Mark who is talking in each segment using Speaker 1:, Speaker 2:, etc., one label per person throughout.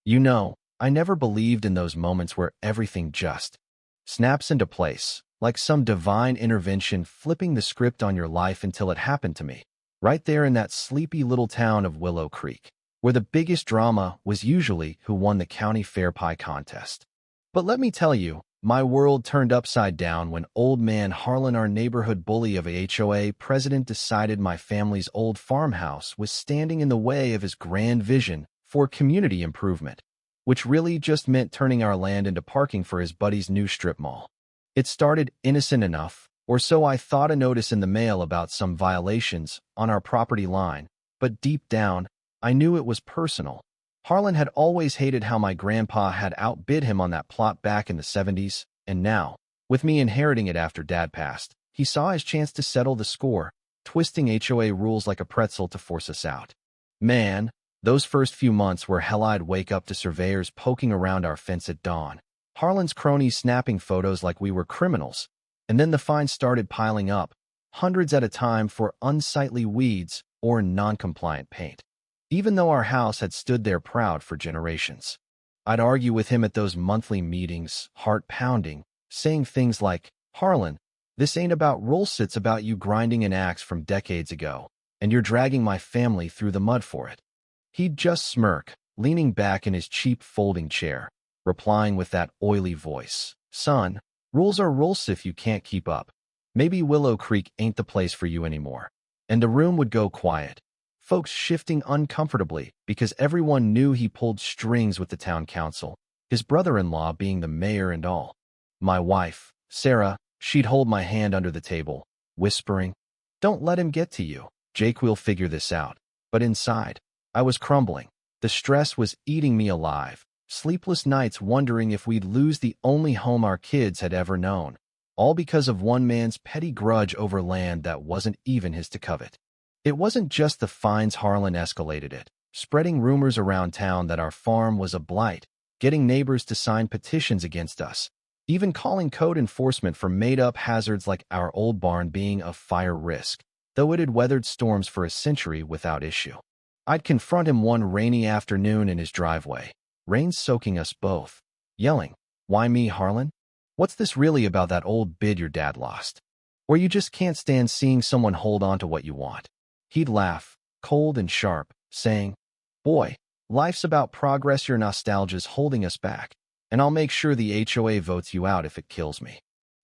Speaker 1: You know, I never believed in those moments where everything just snaps into place, like some divine intervention flipping the script on your life until it happened to me, right there in that sleepy little town of Willow Creek, where the biggest drama was usually who won the county fair pie contest. But let me tell you, my world turned upside down when old man Harlan, our neighborhood bully of a HOA president, decided my family's old farmhouse was standing in the way of his grand vision for community improvement, which really just meant turning our land into parking for his buddy's new strip mall. It started innocent enough, or so I thought, a notice in the mail about some violations on our property line, but deep down, I knew it was personal. Harlan had always hated how my grandpa had outbid him on that plot back in the 70s, and now, with me inheriting it after Dad passed, he saw his chance to settle the score, twisting HOA rules like a pretzel to force us out. Man, those first few months were hell. I'd wake up to surveyors poking around our fence at dawn, Harlan's cronies snapping photos like we were criminals, and then the fines started piling up, hundreds at a time for unsightly weeds or non-compliant paint. Even though our house had stood there proud for generations. I'd argue with him at those monthly meetings, heart-pounding, saying things like, "Harlan, this ain't about rules, it's about you grinding an axe from decades ago, and you're dragging my family through the mud for it." He'd just smirk, leaning back in his cheap folding chair, replying with that oily voice, "Son, rules are rules. If you can't keep up, maybe Willow Creek ain't the place for you anymore." And the room would go quiet, folks shifting uncomfortably because everyone knew he pulled strings with the town council, his brother-in-law being the mayor and all. My wife, Sarah, she'd hold my hand under the table, whispering, "Don't let him get to you. Jake will figure this out." But inside, I was crumbling. The stress was eating me alive. Sleepless nights wondering if we'd lose the only home our kids had ever known, all because of one man's petty grudge over land that wasn't even his to covet. It wasn't just the fines. Harlan escalated it, spreading rumors around town that our farm was a blight, getting neighbors to sign petitions against us, even calling code enforcement for made-up hazards like our old barn being a fire risk, though it had weathered storms for a century without issue. I'd confront him one rainy afternoon in his driveway, rain soaking us both, yelling, "Why me, Harlan? What's this really about that old bid your dad lost? Or you just can't stand seeing someone hold on to what you want?" He'd laugh, cold and sharp, saying, "Boy, life's about progress. Your nostalgia's holding us back, and I'll make sure the HOA votes you out if it kills me."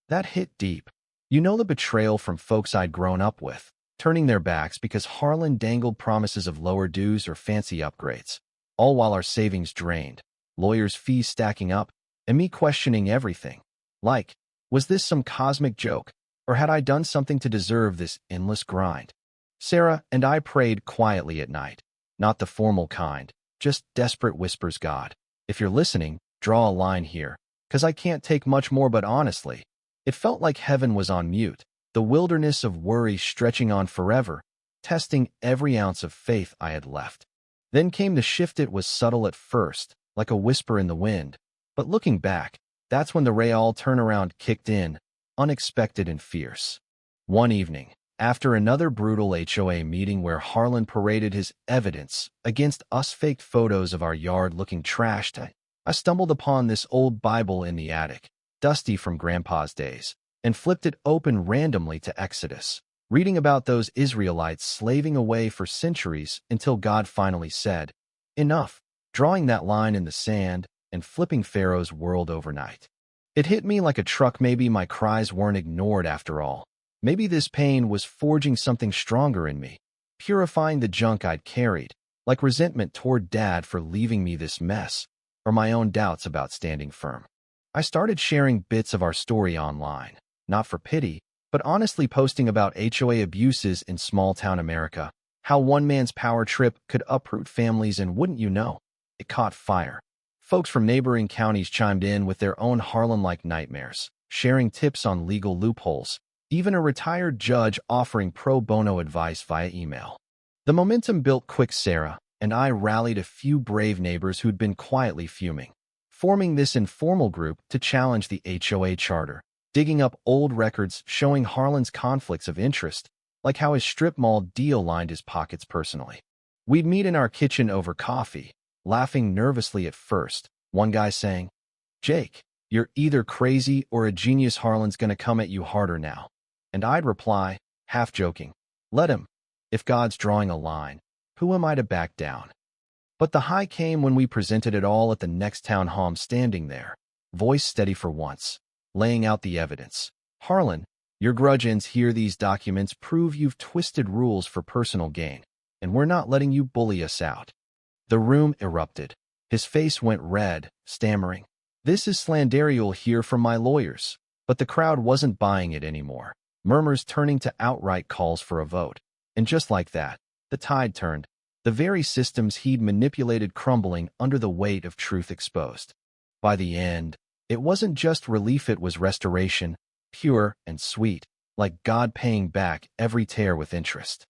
Speaker 1: That hit deep. You know, the betrayal from folks I'd grown up with, turning their backs because Harlan dangled promises of lower dues or fancy upgrades, all while our savings drained, lawyers' fees stacking up, and me questioning everything. Like, was this some cosmic joke, or had I done something to deserve this endless grind? Sarah and I prayed quietly at night, not the formal kind, just desperate whispers. "God, if you're listening, draw a line here, 'cause I can't take much more." But honestly, it felt like heaven was on mute, the wilderness of worry stretching on forever, testing every ounce of faith I had left. Then came the shift. It was subtle at first, like a whisper in the wind, but looking back, that's when the real turnaround kicked in, unexpected and fierce. One evening, after another brutal HOA meeting where Harlan paraded his evidence against us, faked photos of our yard looking trashed, I stumbled upon this old Bible in the attic, dusty from Grandpa's days, and flipped it open randomly to Exodus, reading about those Israelites slaving away for centuries until God finally said, "Enough," drawing that line in the sand and flipping Pharaoh's world overnight. It hit me like a truck. Maybe my cries weren't ignored after all. Maybe this pain was forging something stronger in me, purifying the junk I'd carried, like resentment toward Dad for leaving me this mess, or my own doubts about standing firm. I started sharing bits of our story online, not for pity, but honestly posting about HOA abuses in small-town America, how one man's power trip could uproot families, and wouldn't you know, it caught fire. Folks from neighboring counties chimed in with their own Harlan-like nightmares, sharing tips on legal loopholes, even a retired judge offering pro bono advice via email. The momentum built quick. Sarah and I rallied a few brave neighbors who'd been quietly fuming, forming this informal group to challenge the HOA charter, digging up old records showing Harlan's conflicts of interest, like how his strip mall deal lined his pockets personally. We'd meet in our kitchen over coffee, laughing nervously at first, one guy saying, "Jake, you're either crazy or a genius. Harlan's gonna come at you harder now." And I'd reply, half joking, "Let him. If God's drawing a line, who am I to back down?" But the high came when we presented it all at the next town hall. Standing there, voice steady for once, laying out the evidence. "Harlan, your grudge ends here. These documents prove you've twisted rules for personal gain, and we're not letting you bully us out." The room erupted. His face went red, stammering, "This is slander. You'll hear from my lawyers." But the crowd wasn't buying it anymore, murmurs turning to outright calls for a vote. And just like that, the tide turned, the very systems he'd manipulated crumbling under the weight of truth exposed. By the end, it wasn't just relief, it was restoration, pure and sweet, like God paying back every tear with interest.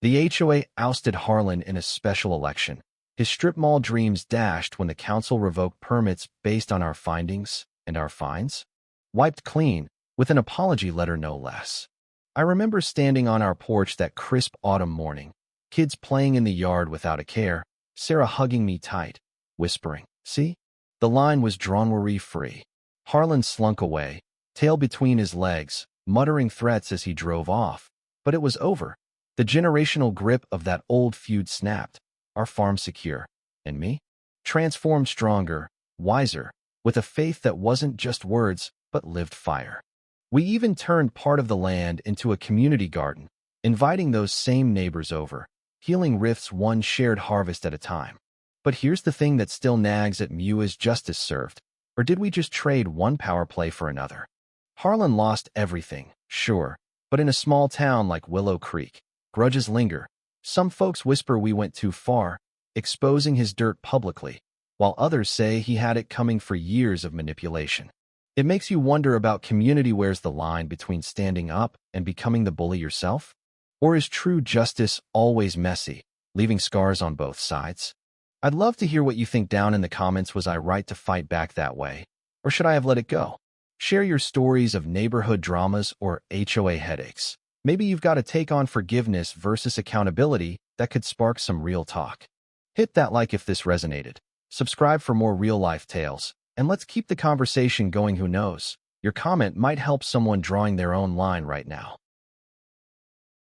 Speaker 1: The HOA ousted Harlan in a special election. His strip mall dreams dashed when the council revoked permits based on our findings, and our fines wiped clean, with an apology letter no less. I remember standing on our porch that crisp autumn morning, kids playing in the yard without a care, Sarah hugging me tight, whispering, "See? The line was drawn, we're free." Harlan slunk away, tail between his legs, muttering threats as he drove off. But it was over. The generational grip of that old feud snapped, our farm secure, and me, transformed, stronger, wiser, with a faith that wasn't just words, but lived fire. We even turned part of the land into a community garden, inviting those same neighbors over, healing rifts one shared harvest at a time. But here's the thing that still nags at me: is justice served? Or did we just trade one power play for another? Harlan lost everything, sure, but in a small town like Willow Creek, grudges linger. Some folks whisper we went too far, exposing his dirt publicly, while others say he had it coming for years of manipulation. It makes you wonder about community. Where's the line between standing up and becoming the bully yourself? Or is true justice always messy, leaving scars on both sides? I'd love to hear what you think down in the comments. Was I right to fight back that way? Or should I have let it go? Share your stories of neighborhood dramas or HOA headaches. Maybe you've got a take on forgiveness versus accountability that could spark some real talk. Hit that like if this resonated. Subscribe for more real-life tales. And let's keep the conversation going. Who knows? Your comment might help someone drawing their own line right now.